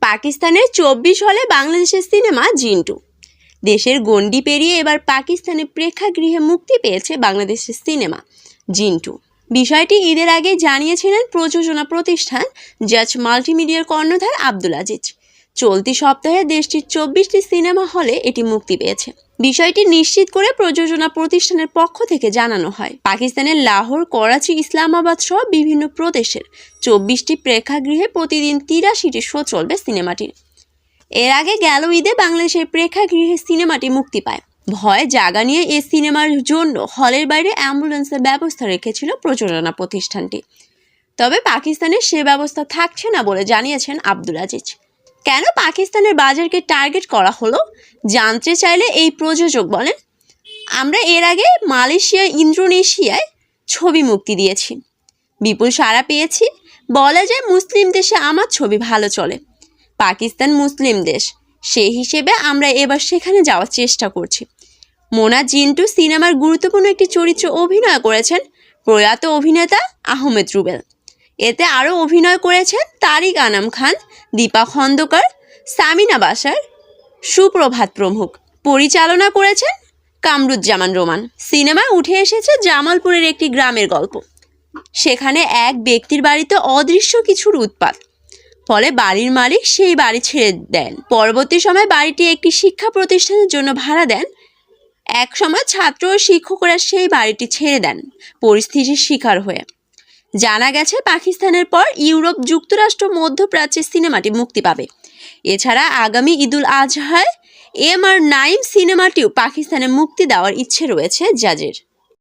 পাকিস্তানের 24 হলে বাংলাদেশের সিনেমা জিন্টু। দেশের গণ্ডি পেরিয়ে এবার পাকিস্তানের প্রেক্ষাগৃহে মুক্তি পেয়েছে বাংলাদেশের সিনেমা জিন্টু। বিষয়টি ঈদের আগে জানিয়েছিলেন প্রযোজনা প্রতিষ্ঠান জাজ মাল্টিমিডিয়ার কর্ণধার আব্দুল আজিজ। চলতি সপ্তাহে দেশটির 24টি সিনেমা হলে এটি মুক্তি পেয়েছে। বিষয়টি নিশ্চিত করে প্রযোজনা প্রতিষ্ঠানের পক্ষ থেকে জানানো হয়। পাকিস্তানের লাহোর, করাচি, ইসলামাবাদ সহ বিভিন্ন প্রদেশের 24টি প্রেক্ষাগৃহে প্রতিদিন 83টি শো চলবে সিনেমাটির। এর আগে গেল ঈদে বাংলাদেশের প্রেক্ষাগৃহে সিনেমাটি মুক্তি পায়। ভয় জাগা নিয়ে এই সিনেমার জন্য হলের বাইরে অ্যাম্বুলেন্সের ব্যবস্থা রেখেছিল প্রযোজনা প্রতিষ্ঠানটি। তবে পাকিস্তানের সে ব্যবস্থা থাকছে না বলে জানিয়েছেন আব্দুল আজিজ। কেন পাকিস্তানের বাজারকে টার্গেট করা হলো জানতে চাইলে এই প্রযোজক বলেন, আমরা এর আগে মালয়েশিয়া, ইন্দোনেশিয়ায় ছবি মুক্তি দিয়েছি, বিপুল সাড়া পেয়েছি। বলা যায় মুসলিম দেশে আমার ছবি ভালো চলে। পাকিস্তান মুসলিম দেশ, সেই হিসেবে আমরা এবার সেখানে যাওয়ার চেষ্টা করছি। মোনা জিন্টু সিনেমার গুরুত্বপূর্ণ একটি চরিত্রে অভিনয় করেছেন প্রয়াত অভিনেতা আহমেদ রুবেল। এতে আরও অভিনয় করেছেন তারিক আনাম খান, দীপা খন্দকার, সামিনা বাসার, সুপ্রভাত প্রমুখ। পরিচালনা করেছেন কামরুজ্জামান রোমান। সিনেমায় উঠে এসেছে জামালপুরের একটি গ্রামের গল্প। সেখানে এক ব্যক্তির বাড়িতে অদৃশ্য কিছুর উৎপাত, ফলে বাড়ির মালিক সেই বাড়ি ছেড়ে দেন। পরবর্তী সময় বাড়িটি একটি শিক্ষা প্রতিষ্ঠানের জন্য ভাড়া দেন। এক সময় ছাত্র ও শিক্ষকরা সেই বাড়িটি ছেড়ে দেন পরিস্থিতির শিকার হয়ে। জানা গেছে পাকিস্তানের পর ইউরোপ, যুক্তরাষ্ট্র, মধ্যপ্রাচ্যের সিনেমাটি মুক্তি পাবে। এছাড়া আগামী ঈদুল আজহায় এম আর নাইম সিনেমাটিও পাকিস্তানে মুক্তি দেওয়ার ইচ্ছে রয়েছে জাজের।